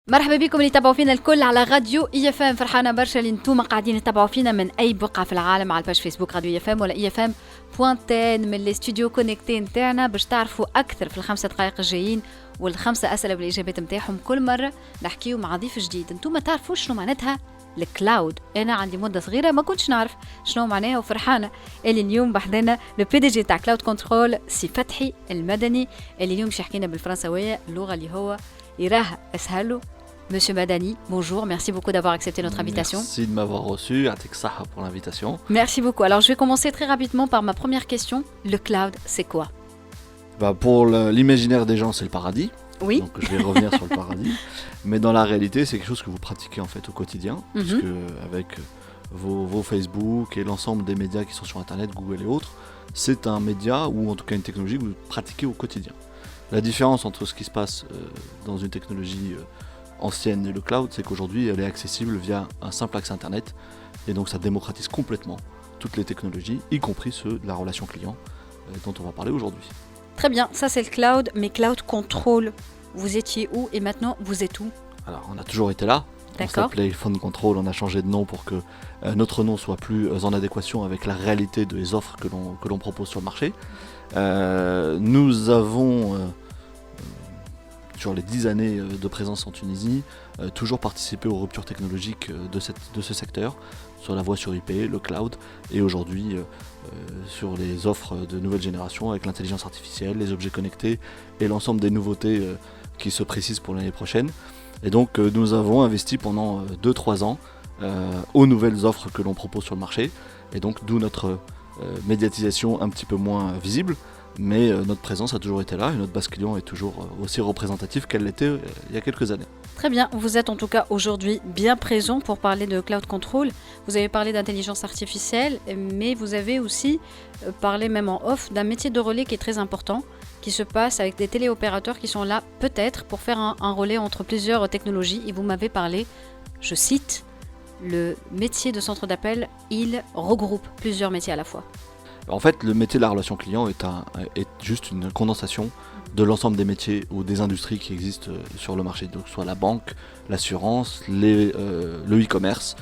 مرحبا بكم اللي تابعوا فينا الكل على راديو اي اف ام. فرحانه برشا اللي انتم قاعدين تتابعوا فينا من اي بقعه في العالم على الباج فيسبوك راديو اي اف ام ولا اي اف ام بوانتين من الاستوديو كونيكتي نتاعنا باش تعرفوا اكثر في الخمسه دقائق الجايين والخمسه اسئله بالاجابات نتاعهم. كل مره نحكيو مع ضيف جديد. انتم ما تعرفوش شنو معناتها الكلاود. انا عندي مده صغيره ما كنتش نعرف شنو معناها وفرحانه اللي اليوم بحضنا لو بي دي جي تاع كلاود كنترول سي فتحي المدني اللي اليوم باش يحكينا بالفرنساويه اللغه اللي هو يراها اسهل. Monsieur Madani, bonjour, merci beaucoup d'avoir accepté notre invitation. Merci de m'avoir reçu, Atik Saha pour l'invitation. Merci beaucoup. Alors je vais commencer très rapidement par ma première question. Le cloud, c'est quoi? Pour l'imaginaire des gens, c'est le paradis. Oui. Donc je vais revenir sur le paradis. Mais dans la réalité, c'est quelque chose que vous pratiquez en fait au quotidien. Parce que avec vos Facebook et l'ensemble des médias qui sont sur Internet, Google et autres, c'est un média ou en tout cas une technologie que vous pratiquez au quotidien. La différence entre ce qui se passe dans une technologie ancienne et le cloud, c'est qu'aujourd'hui elle est accessible via un simple accès internet et donc ça démocratise complètement toutes les technologies, y compris ceux de la relation client dont on va parler aujourd'hui. Très bien, ça c'est le cloud, mais cloud control, vous étiez où et maintenant vous êtes où? Alors on a toujours été là, on s'appelait Phone Control, on a changé de nom pour que notre nom soit plus en adéquation avec la réalité des offres que l'on propose sur le marché. Nous avons sur les 10 années de présence en Tunisie, toujours participé aux ruptures technologiques de ce secteur, sur la voix sur IP, le cloud, et aujourd'hui sur les offres de nouvelle génération avec l'intelligence artificielle, les objets connectés et l'ensemble des nouveautés qui se précisent pour l'année prochaine. Et donc nous avons investi pendant 2-3 ans aux nouvelles offres que l'on propose sur le marché, et donc d'où notre médiatisation un petit peu moins visible. Mais notre présence a toujours été là et notre base client est toujours aussi représentative qu'elle l'était il y a quelques années. Très bien, vous êtes en tout cas aujourd'hui bien présent pour parler de cloud control. Vous avez parlé d'intelligence artificielle, mais vous avez aussi parlé même en off d'un métier de relais qui est très important, qui se passe avec des téléopérateurs qui sont là peut-être pour faire un relais entre plusieurs technologies. Et vous m'avez parlé, je cite, le métier de centre d'appel, il regroupe plusieurs métiers à la fois. En fait, le métier de la relation client est juste une condensation de l'ensemble des métiers ou des industries qui existent sur le marché, donc soit la banque, l'assurance, le e-commerce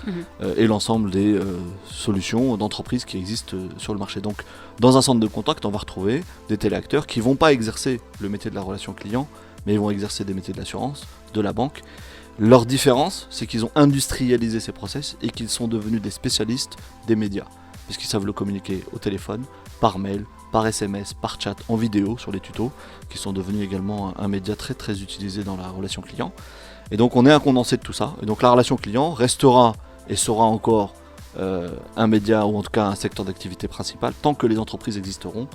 et l'ensemble des solutions d'entreprises qui existent sur le marché. Donc, dans un centre de contact, on va retrouver des téléacteurs qui ne vont pas exercer le métier de la relation client, mais ils vont exercer des métiers de l'assurance, de la banque. Leur différence, c'est qu'ils ont industrialisé ces process et qu'ils sont devenus des spécialistes des médias, puisqu'ils savent le communiquer au téléphone, par mail, par SMS, par chat, en vidéo sur les tutos, qui sont devenus également un média très très utilisé dans la relation client. Et donc on est un condensé de tout ça. Et donc la relation client restera et sera encore un média ou en tout cas un secteur d'activité principal tant que les entreprises existeront.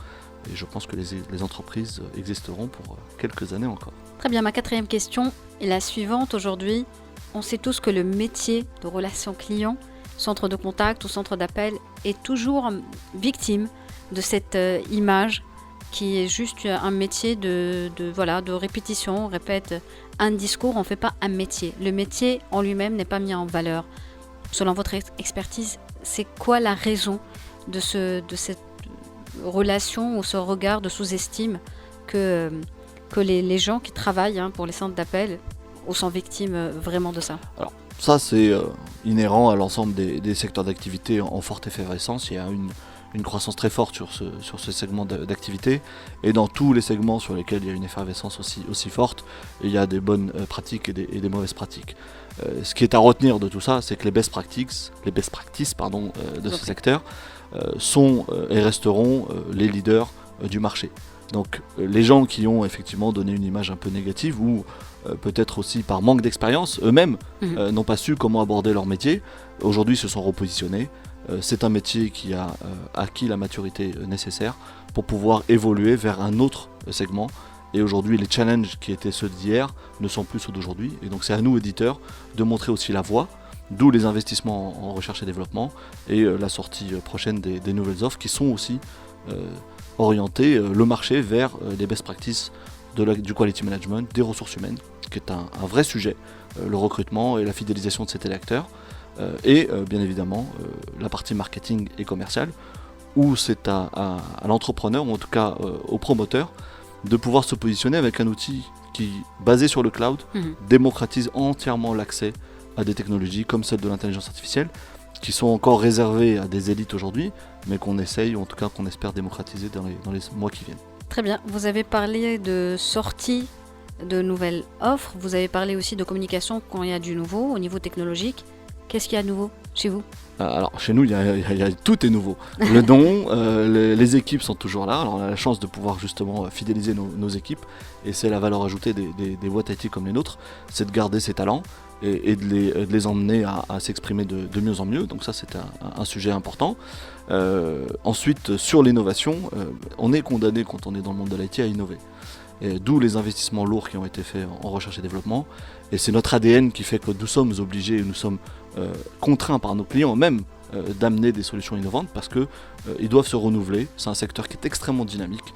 Et je pense que les entreprises existeront pour quelques années encore. Très bien, ma quatrième question est la suivante. Aujourd'hui, on sait tous que le métier de relation client, centre de contact ou centre d'appel, est toujours victime de cette image qui est juste un métier de répétition. On répète un discours, on ne fait pas un métier. Le métier en lui-même n'est pas mis en valeur. Selon votre expertise, c'est quoi la raison de cette relation ou ce regard de sous-estime que les gens qui travaillent pour les centres d'appel ou sont victimes vraiment de ça? Alors, ça, c'est inhérent à l'ensemble des secteurs d'activité en forte effervescence. Il y a une croissance très forte sur ce segment d'activité. Et dans tous les segments sur lesquels il y a une effervescence aussi forte, il y a des bonnes pratiques et des mauvaises pratiques. Ce qui est à retenir de tout ça, c'est que les best practices de ce secteur sont et resteront les leaders du marché. Donc les gens qui ont effectivement donné une image un peu négative ou peut-être aussi par manque d'expérience, eux-mêmes n'ont pas su comment aborder leur métier, aujourd'hui se sont repositionnés. C'est un métier qui a acquis la maturité nécessaire pour pouvoir évoluer vers un autre segment. Et aujourd'hui, les challenges qui étaient ceux d'hier ne sont plus ceux d'aujourd'hui. Et donc c'est à nous, éditeurs, de montrer aussi la voie, d'où les investissements en recherche et développement et la sortie prochaine des nouvelles offres qui sont aussi orienter le marché vers les best practices du quality management, des ressources humaines, qui est un vrai sujet, le recrutement et la fidélisation de ces téléacteurs, et bien évidemment la partie marketing et commerciale, où c'est à l'entrepreneur, ou en tout cas au promoteur, de pouvoir se positionner avec un outil qui, basée sur le cloud, Mhm. démocratise entièrement l'accès à des technologies comme celle de l'intelligence artificielle, qui sont encore réservées à des élites aujourd'hui, mais qu'on essaye, ou en tout cas qu'on espère démocratiser dans les mois qui viennent. Très bien. Vous avez parlé de sortie de nouvelles offres. Vous avez parlé aussi de communication quand il y a du nouveau au niveau technologique. Qu'est-ce qu'il y a de nouveau chez vous? Alors chez nous, tout est nouveau. Le don, les équipes sont toujours là. Alors on a la chance de pouvoir justement fidéliser nos équipes, et c'est la valeur ajoutée des boîtes IT comme les nôtres, c'est de garder ces talents et de les emmener à s'exprimer de mieux en mieux. Donc ça, c'est un sujet important. Ensuite, sur l'innovation, on est condamné quand on est dans le monde de l'IT à innover. Et d'où les investissements lourds qui ont été faits en recherche et développement. Et c'est notre ADN qui fait que nous sommes obligés, nous sommes contraints par nos clients même d'amener des solutions innovantes, parce qu'ils doivent se renouveler. C'est un secteur qui est extrêmement dynamique.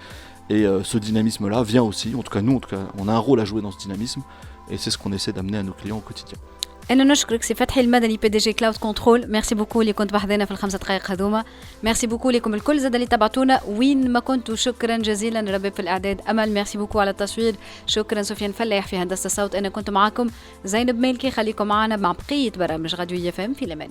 Et ce dynamisme-là vient aussi, en tout cas nous, on a un rôle à jouer dans ce dynamisme. Et c'est ce qu'on essaie d'amener à nos clients au quotidien. أنا نشكرك سي فتحي المدني بي دي جي كلاود كنترول. ميرسي بوكو اللي كنت بحضينا في الخمسة دقائق هذوما. ميرسي بوكو لكم الكل زاد اللي تبعتونا وين ما كنتوا. شكرا جزيلا. رباب في الإعداد أمل. ميرسي بوكو على التصوير. شكرا سفيان فلاح في هندسة الصوت. أنا كنت معاكم زينب مالكي. خليكم معنا مع بقية برامج راديو يفهم في الأمان.